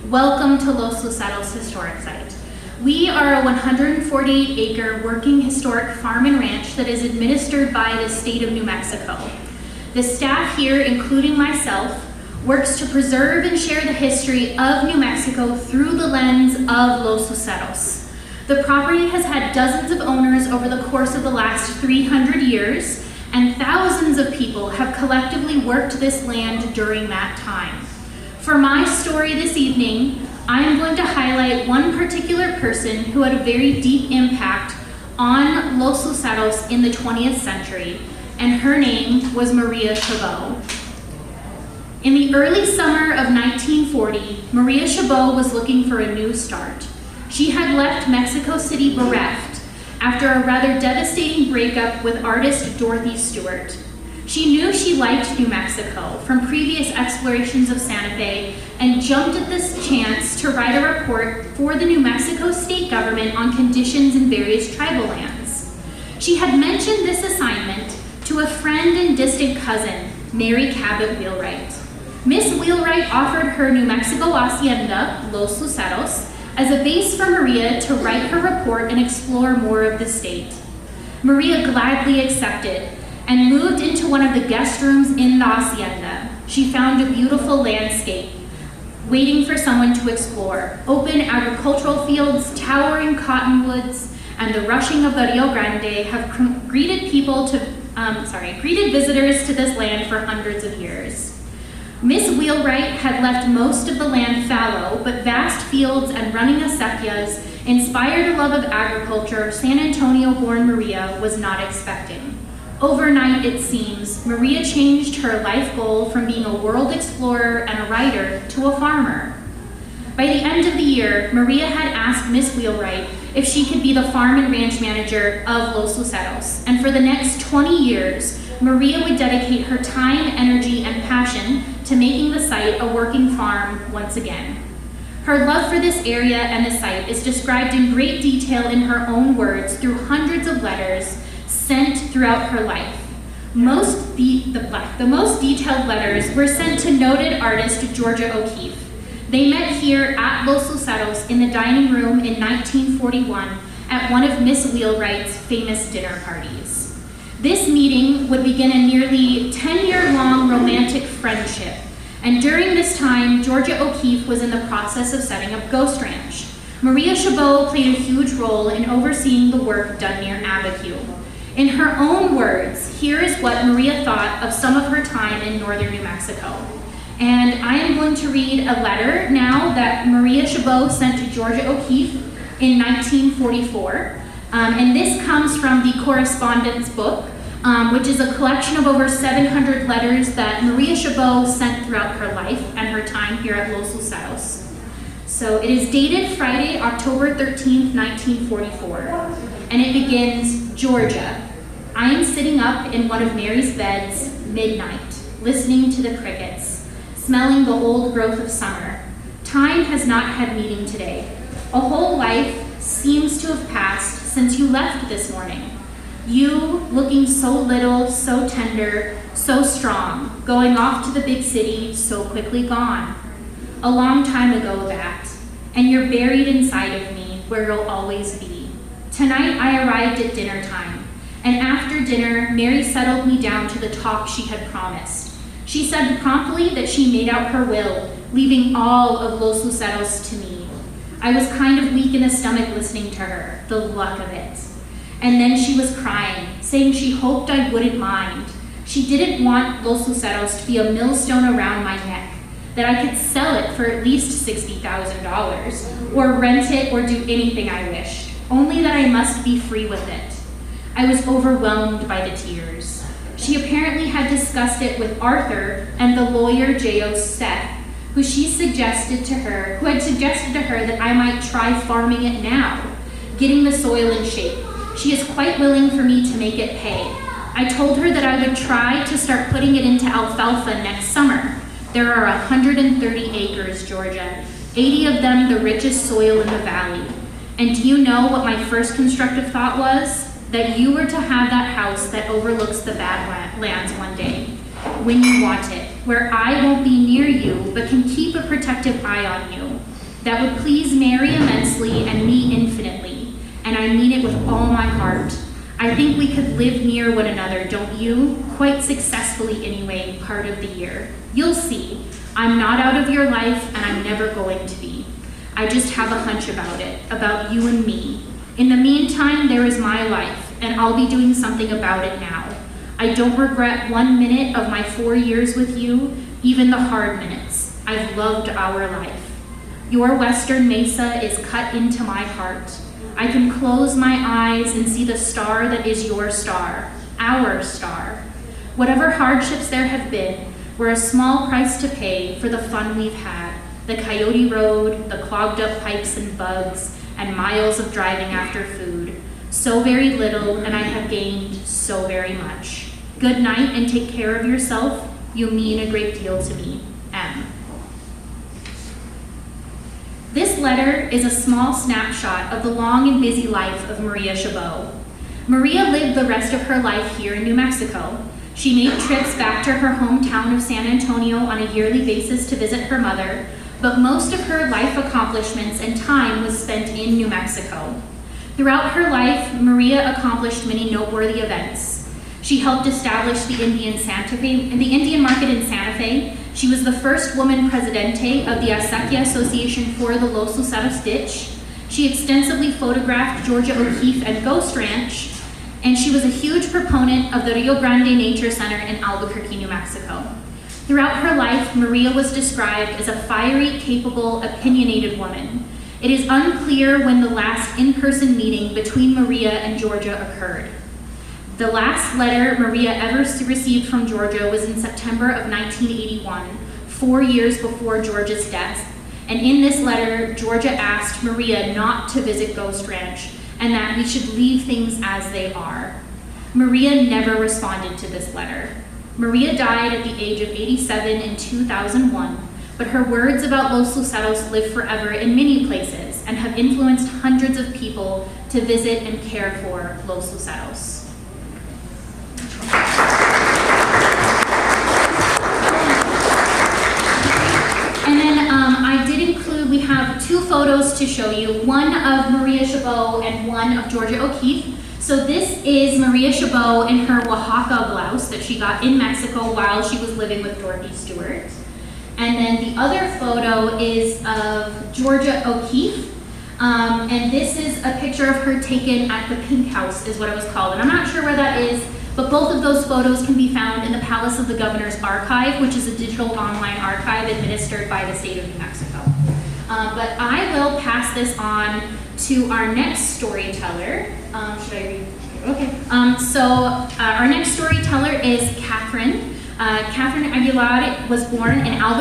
Welcome to Los Luceros Historic Site. We are a 148-acre working historic farm and ranch that is administered by the state of New Mexico. The staff here, including myself, works to preserve and share the history of New Mexico through the lens of Los Luceros. The property has had dozens of owners over the course of the last 300 years, and thousands of people have collectively worked this land during that time. For my story this evening, I am going to highlight one particular person who had a very deep impact on Los Luceros in the 20th century, and her name was Maria Chabot. In the early summer of 1940, Maria Chabot was looking for a new start. She had left Mexico City bereft after a rather devastating breakup with artist Dorothy Stewart. She knew she liked New Mexico from previous explorations of Santa Fe and jumped at this chance to write a report for the New Mexico state government on conditions in various tribal lands. She had mentioned this assignment to a friend and distant cousin, Mary Cabot Wheelwright. Miss Wheelwright offered her New Mexico hacienda, Los Luceros, as a base for Maria to write her report and explore more of the state. Maria gladly accepted and moved into one of the guest rooms in the hacienda. She found a beautiful landscape waiting for someone to explore. Open agricultural fields, towering cottonwoods, and the rushing of the Rio Grande have greeted visitors to this land for hundreds of years. Miss Wheelwright had left most of the land fallow, but vast fields and running acequias inspired a love of agriculture San Antonio-born Maria was not expecting. Overnight, it seems, Maria changed her life goal from being a world explorer and a writer to a farmer. By the end of the year, Maria had asked Miss Wheelwright if she could be the farm and ranch manager of Los Luceros, and for the next 20 years, Maria would dedicate her time, energy, and passion to making the site a working farm once again. Her love for this area and the site is described in great detail in her own words through hundreds of letters sent throughout her life. The most detailed letters were sent to noted artist Georgia O'Keeffe. They met here at Los Luceros in the dining room in 1941 at one of Miss Wheelwright's famous dinner parties. This meeting would begin a nearly 10-year-long romantic friendship, and during this time, Georgia O'Keeffe was in the process of setting up Ghost Ranch. Maria Chabot played a huge role in overseeing the work done near Abiquiu. In her own words, here is what Maria thought of some of her time in northern New Mexico. And I am going to read a letter now that Maria Chabot sent to Georgia O'Keeffe in 1944. And this comes from the correspondence book, which is a collection of over 700 letters that Maria Chabot sent throughout her life and her time here at Los Luceros. So it is dated Friday, October 13th, 1944, and it begins, Georgia. I am sitting up in one of Mary's beds, midnight, listening to the crickets, smelling the old growth of summer. Time has not had meaning today. A whole life seems to have passed since you left this morning. You, looking so little, so tender, so strong, going off to the big city, so quickly gone. A long time ago that, and you're buried inside of me, where you'll always be. Tonight I arrived at dinner time, and after dinner, Mary settled me down to the talk she had promised. She said promptly that she made out her will, leaving all of Los Luceros to me. I was kind of weak in the stomach listening to her, the luck of it. And then she was crying, saying she hoped I wouldn't mind. She didn't want Los Luceros to be a millstone around my neck, that I could sell it for at least $60,000, or rent it or do anything I wished, only that I must be free with it. I was overwhelmed by the tears. She apparently had discussed it with Arthur and the lawyer J.O. Seth, who had suggested to her that I might try farming it now, getting the soil in shape. She is quite willing for me to make it pay. I told her that I would try to start putting it into alfalfa next summer. There are 130 acres, Georgia, 80 of them the richest soil in the valley. And do you know what my first constructive thought was? That you were to have that house that overlooks the Badlands one day, when you want it, where I won't be near you, but can keep a protective eye on you. that would please Mary immensely and me infinitely, and I mean it with all my heart. I think we could live near one another, don't you? Quite successfully anyway, part of the year. You'll see. I'm not out of your life, and I'm never going to be. I just have a hunch about it, about you and me. In the meantime, there is my life, and I'll be doing something about it now. I don't regret 1 minute of my 4 years with you, even the hard minutes. I've loved our life. Your Western Mesa is cut into my heart. I can close my eyes and see the star that is your star, our star. Whatever hardships there have been were a small price to pay for the fun we've had, the Coyote Road, the clogged up pipes and bugs, and miles of driving after food. So very little, and I have gained so very much. Good night and take care of yourself. You mean a great deal to me. M. This letter is a small snapshot of the long and busy life of Maria Chabot. Maria lived the rest of her life here in New Mexico. She made trips back to her hometown of San Antonio on a yearly basis to visit her mother, but most of her life accomplishments and time was spent in New Mexico. Throughout her life, Maria accomplished many noteworthy events. She helped establish the Indian market in Santa Fe. She was the first woman presidente of the Acequia Association for the Los Luceros Ditch. She extensively photographed Georgia O'Keeffe and Ghost Ranch, and she was a huge proponent of the Rio Grande Nature Center in Albuquerque, New Mexico. Throughout her life, Maria was described as a fiery, capable, opinionated woman. It is unclear when the last in-person meeting between Maria and Georgia occurred. The last letter Maria ever received from Georgia was in September of 1981, 4 years before Georgia's death. And in this letter, Georgia asked Maria not to visit Ghost Ranch and that we should leave things as they are. Maria never responded to this letter. Maria died at the age of 87 in 2001, but her words about Los Luceros live forever in many places and have influenced hundreds of people to visit and care for Los Luceros. And then I did include, we have 2 photos to show you, one of Maria Chabot and one of Georgia O'Keeffe. So this is Maria Chabot in her Oaxaca blouse that she got in Mexico while she was living with Dorothy Stewart. And then the other photo is of Georgia O'Keeffe. And this is a picture of her taken at the Pink House, is what it was called. And I'm not sure where that is, but both of those photos can be found in the Palace of the Governor's Archive, which is a digital online archive administered by the state of New Mexico. But I will pass this on to our next storyteller. Should I read? Okay. Our next storyteller is Catherine. Catherine Aguilar was born in Albuquerque.